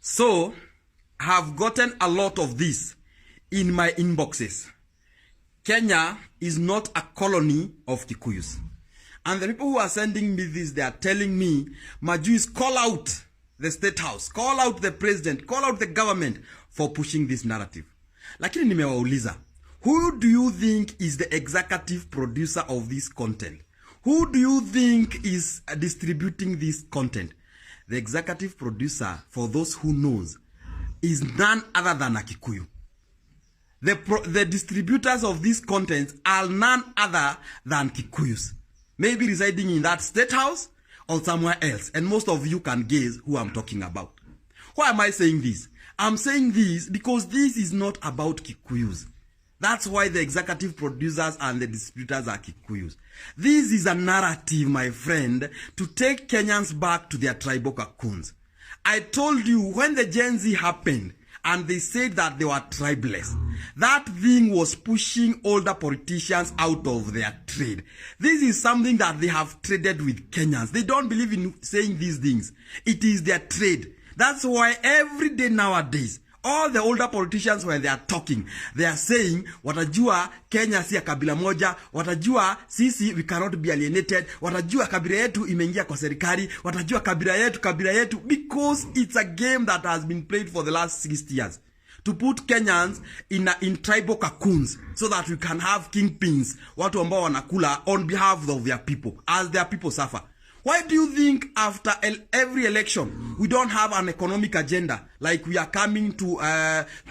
So, I have gotten a lot of this in my inboxes. Kenya is not a colony of Kikuyus. And the people who are sending me this, they are telling me, Majus, call out the State House, call out the president, call out the government for pushing this narrative. Lakini nimewauliza, who do you think is the executive producer of this content? Who do you think is distributing this content? The executive producer, for those who knows, is none other than a Kikuyu. The distributors of this content are none other than Kikuyus. Maybe residing in that State House or somewhere else. And most of you can guess who I'm talking about. Why am I saying this? I'm saying this because this is not about Kikuyus. That's why the executive producers and the distributors are Kikuyus. This is a narrative, my friend, to take Kenyans back to their tribal cocoons. I told you when the Gen Z happened and they said that they were tribeless, that thing was pushing older politicians out of their trade. This is something that they have traded with Kenyans. They don't believe in saying these things. It is their trade. That's why every day nowadays, all the older politicians, when they are talking, they are saying, watajua Kenya si ya kabila moja, watajua sisi we cannot be alienated, watajua kabila yetu imeingia kwa serikali, watajua kabila yetu, because it's a game that has been played for the last 60 years. To put Kenyans in tribal cocoons so that we can have kingpins, watu ambao wanakula on behalf of their people, as their people suffer. Why do you think after every election, we don't have an economic agenda? Like we are coming to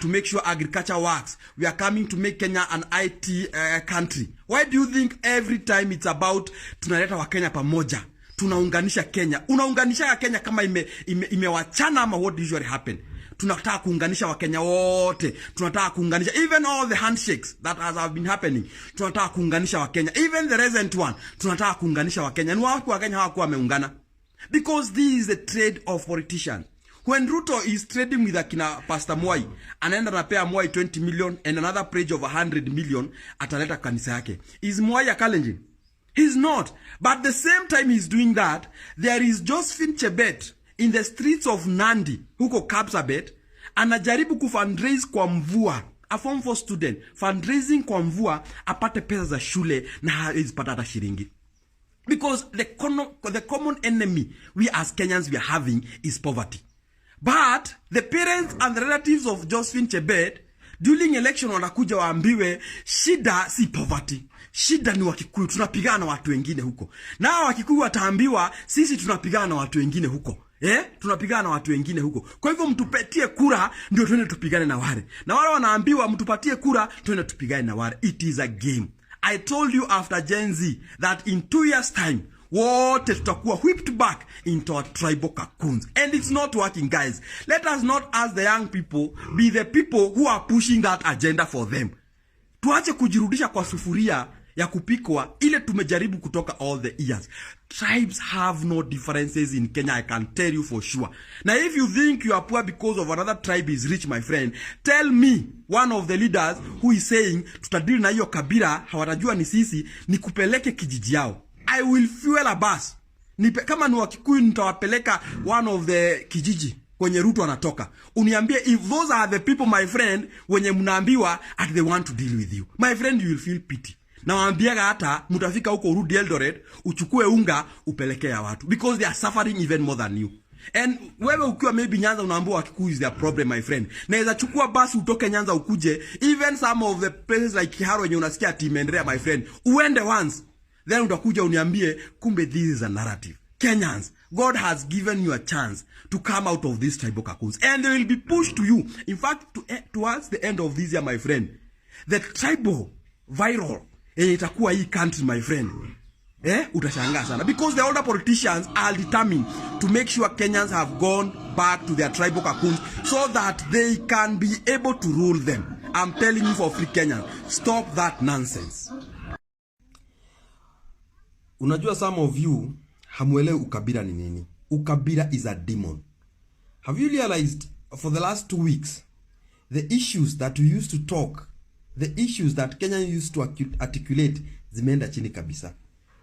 make sure agriculture works. We are coming to make Kenya an IT country. Why do you think every time it's about tunaleta wa Kenya pamoja? Tunaunganisha Kenya. Unaunganisha Kenya kama imewachana ama what usually happen? Tunataka kuunganisha wa Kenya wote. Tunataka kuunganisha even all the handshakes that have been happening. Tunataka kuunganisha wa Kenya. Even the recent one. Tunataka kuunganisha wa Kenya. Ni wa Kenya hawakuwa wameungana. Because this is the trade of politicians. When RUTO is trading with akina Pastor Mwai, anaenda napea Mwai 20 million and another pledge of 100 million ataleta kanisa yake. Is Mwai a Kalenjin? He's not. But the same time he's doing that, there is Josephine Chebet in the streets of Nandi, huko Kapsabet, anajaribu kufundraise kwa Mvua, a form 4 student, fundraising kwa Mvua, apate pesa za shule na hawezi hata shilingi. Because the common enemy we as Kenyans we are having is poverty. But the parents and the relatives of Josephine Chebet, during election wanakuja waambiwe, shida si poverty. Shida ni Wakikuyu, tunapigana na watu wengine huko. Na Wakikuyu wataambiwa, sisi tunapigana na watu wengine huko. Tunapigana na watu wengine huko. Kwa hivyo mtupatie kura ndio twende tupigane na wale. Na wale wanaambiwa mtupatie kura twende tupigane na wale. It is a game. I told you after Gen Z that in 2 years time wote tutakuwa whipped back into our tribal cocoons. And it's not working, guys. Let us not ask the young people be the people who are pushing that agenda for them. Tuache kujirudisha kwa sufuria ya kupikwa ile tumejaribu kutoka all the years. Tribes have no differences in Kenya, I can tell you for sure. Now if you think you are poor because of another tribe is rich, my friend, tell me one of the leaders who is saying tutadili na hiyo kabila hawatajua ni sisi, nikupeleke kijiji yao. I will fuel a bus. Kama ni Wakikuyu nitawapeleka one of the kijiji kwenye RUTO anatoka. Uniambie if those are the people, my friend, wenye mnaambiwa at they want to deal with you. My friend, you will feel pity. Na waambiaga hata mutafika huko urudi Eldoret, uchukue unga upelekea watu because they are suffering even more than you. And wewe ukiwa maybe Nyanza unaambiwa Wakikuyu is their problem, my friend. Naweza chukua basi utoke Nyanza ukuje, even some of the places like Kiharo wenye unasikia ati imeendelea, my friend, uende once, then utakuja uniambie kumbe this is a narrative. Kenyans, God has given you a chance to come out of these tribal cocoons and they will be pushed to you. In fact, towards the end of this year, my friend, the tribal viral itakuwa hii country, my friend. Utashangaa sana because the older politicians are determined to make sure Kenyans have gone back to their tribal cocoons so that they can be able to rule them. I'm telling you for free Kenyans, stop that nonsense. Unajua some of you hamuelewi ukabila ni nini. Ukabila is a demon. Have you realized for the last 2 weeks the issues that we used to talk, the issues that Kenyans used to articulate zimeenda chini kabisa.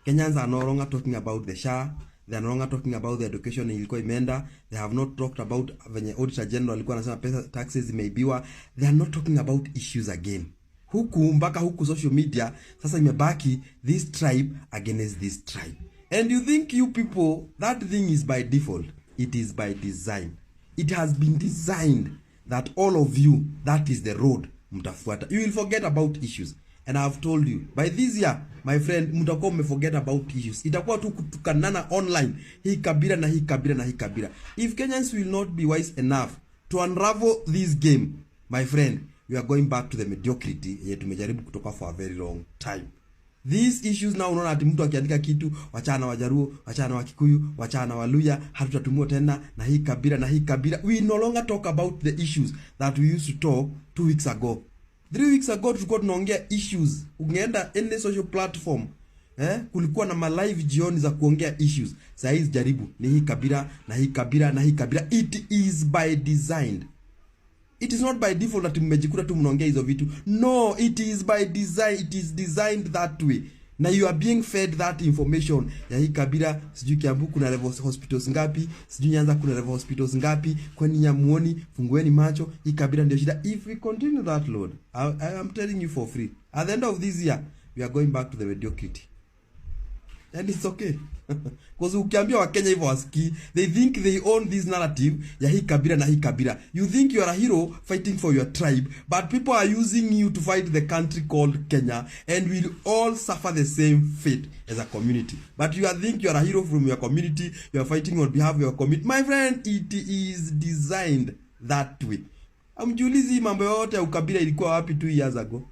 Kenyans are no longer talking about the SHA, They are no longer talking about the education ilikuwa imeenda. They have not talked about venye Auditor General alikuwa anasema pesa taxes zimeibiwa. They are not talking about issues again. Huku mpaka huku social media sasa imebaki this tribe against this tribe. And you think you people, that thing is by default. It is by design. It has been designed that all of you, that is the road mtafuata. You will forget about issues. And I have told you, by this year, my friend, mtakuwa mmeforget about issues. Itakuwa tu kutukanana online. Hii kabila na hii kabila na hii kabila. If Kenyans will not be wise enough to unravel this game, my friend, we are going back to the mediocrity yenye tumejaribu kutoka for a very long time. These issues now, unaona ati mtu akiandika kitu, wachana Wajaruo, wachana Wakikuyu, wachana Waluya, hatutatumia tena na hii kabila na hii kabila. We no longer talk about the issues that we used to talk 2 weeks ago. 3 weeks ago tulikuwa tunaongea issues. Ungeenda any social platform, kulikuwa na ma live jioni za kuongea issues. Sasa hizi jaribu ni hii kabila na hii kabila na hii kabila. It is by design. It is not by default that mmejikuta tu mnaongea hizo vitu. No, it is by design. It is designed that way. Na you are being fed that information. Ya hii kabila, sijui Kiambu kuna level hospitals ngapi, sijui Nyanza kuna level hospitals ngapi, kwani Nyamuoni, fungueni macho, hii kabila ndio shida. If we continue that load, I am telling you for free, at the end of this year, we are going back to the mediocrity. And it's okay. Because ukiambia Wakenya hivyo wasikii, they think they own this narrative ya hii kabila na hii kabila. You think you are a hero fighting for your tribe, but people are using you to fight the country called Kenya, and we'll all suffer the same fate as a community. But you think you are a hero from your community, you are fighting on behalf of your community. My friend, it is designed that way. Amjulizi mambo yote ya ukabila ilikuwa wapi 2 years ago?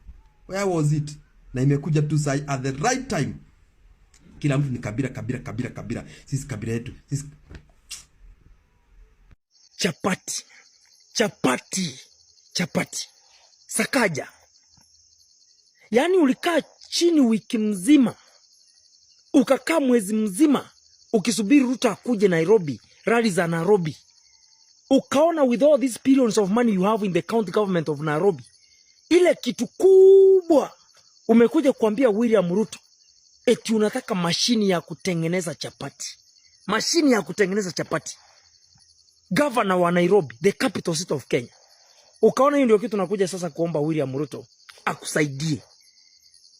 Where was it? Na imekuja tu sai at the right time. Kila mtu ni kabila. Sisi kabila yetu. Sisi chapati. Sakaja. Yaani ulikaa chini wiki mzima. Ukakaa mwezi mzima ukisubiri RUTO akuje Nairobi, rally za Nairobi. Ukaona with all these billions of money you have in the county government of Nairobi, ile kitu kubwa umekuja kuambia William RUTO eti unataka mashini ya kutengeneza chapati. Mashini ya kutengeneza chapati. Governor wa Nairobi, the capital city of Kenya. Ukaona hiyo ndio kitu tunakuja sasa kuomba William RUTO akusaidie.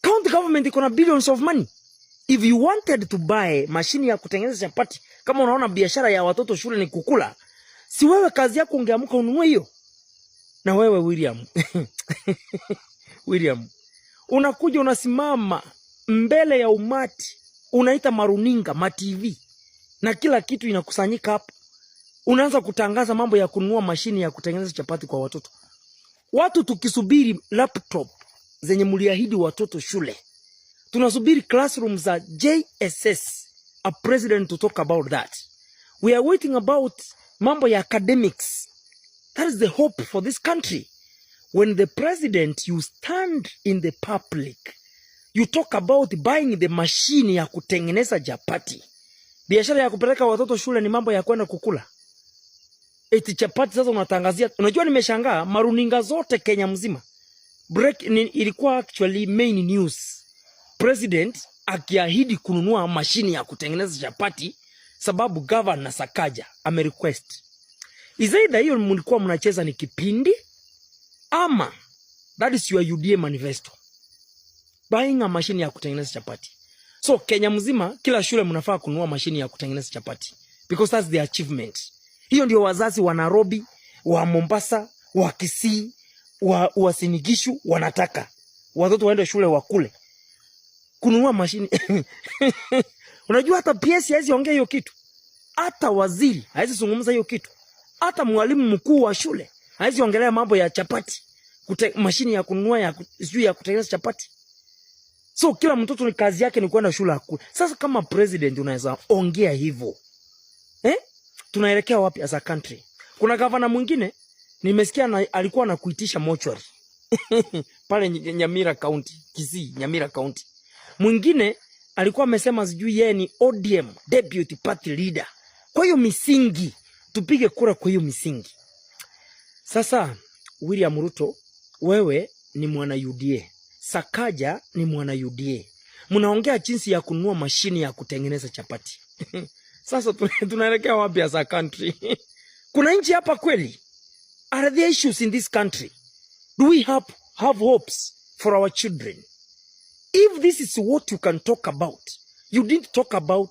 County government iko na billions of money. If you wanted to buy mashini ya kutengeneza chapati, kama unaona biashara ya watoto shule ni kukula, si wewe kazi yako ungeamka ununue hiyo? Na wewe William, unakuja unasimama mbele ya umati, unaita maruninga, ma-TV, na kila kitu inakusanyika hapo. Unaanza kutangaza mambo ya kununua mashini ya kutengeneza chapati kwa watoto. Watu tukisubiri laptop zenye mliahidi watoto shule. Tunasubiri classrooms za JSS, a president to talk about that. We are waiting about mambo ya academics. That is the hope for this country. When the president, you stand in the public, you talk about buying the machine ya kutengeneza chapati. Biashara ya kupeleka watoto shule ni mambo ya kwenda kukula. Eti chapati sasa unatangazia. Unajua nimeshangaa maruninga zote Kenya mzima. Ilikuwa actually main news. President akiahidi kununua mashini ya kutengeneza chapati sababu governor Sakaja amerequest. Either hiyo mlikuwa mnacheza ni kipindi ama that is your UDA manifesto. Buying a machine ya kutengeneza chapati. So Kenya mzima kila shule mnafaa kununua mashini ya kutengeneza chapati because that's the achievement. Hiyo ndio wazazi wa Nairobi, wa Mombasa, wa Kisii, wa Sinigishu wanataka. Watoto waende shule wakule. Kununua mashini. Unajua hata PS haizi ongea hiyo kitu. Hata waziri haizi zungumza hiyo kitu. Hata mwalimu mkuu wa shule haizi ongelea mambo ya chapati. Mashini ya kununua ya kutengeneza chapati. So kila mtoto ni kazi yake ni kwenda shule akule. Sasa kama president unaweza ongea hivyo. Tunaelekea wapi as a country? Kuna governor mwingine nimesikia alikuwa anakuitisha mortuary. Pale Nyamira County, Kisii, Nyamira County. Mwingine alikuwa amesema sijui yeye ni ODM, deputy party leader. Kwa hiyo misingi, tupige kura kwa hiyo misingi. Sasa William RUTO, wewe ni mwana UDA. Sakaja ni mwana UDA. Mnaongea jinsi ya kununua mashini ya kutengeneza chapati. Sasa tunaelekea wapi as a country? Kuna nchi hapa kweli? Are there issues in this country? Do we have hopes for our children? If this is what you can talk about, you didn't talk about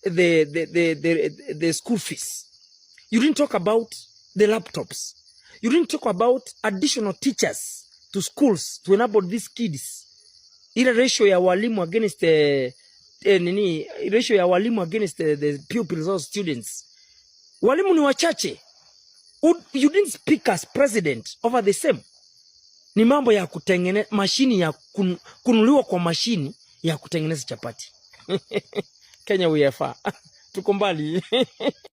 the school fees. You didn't talk about the laptops. You didn't talk about additional teachers to schools to enable these kids. Ile ratio ya walimu against ratio ya walimu against the pupils or students. Walimu ni wachache. You didn't speak as president over the same. Ni mambo ya kutengeneza mashini ya kunuliwa kwa mashini ya kutengeneza chapati. Kenya we are far. Tuko mbali.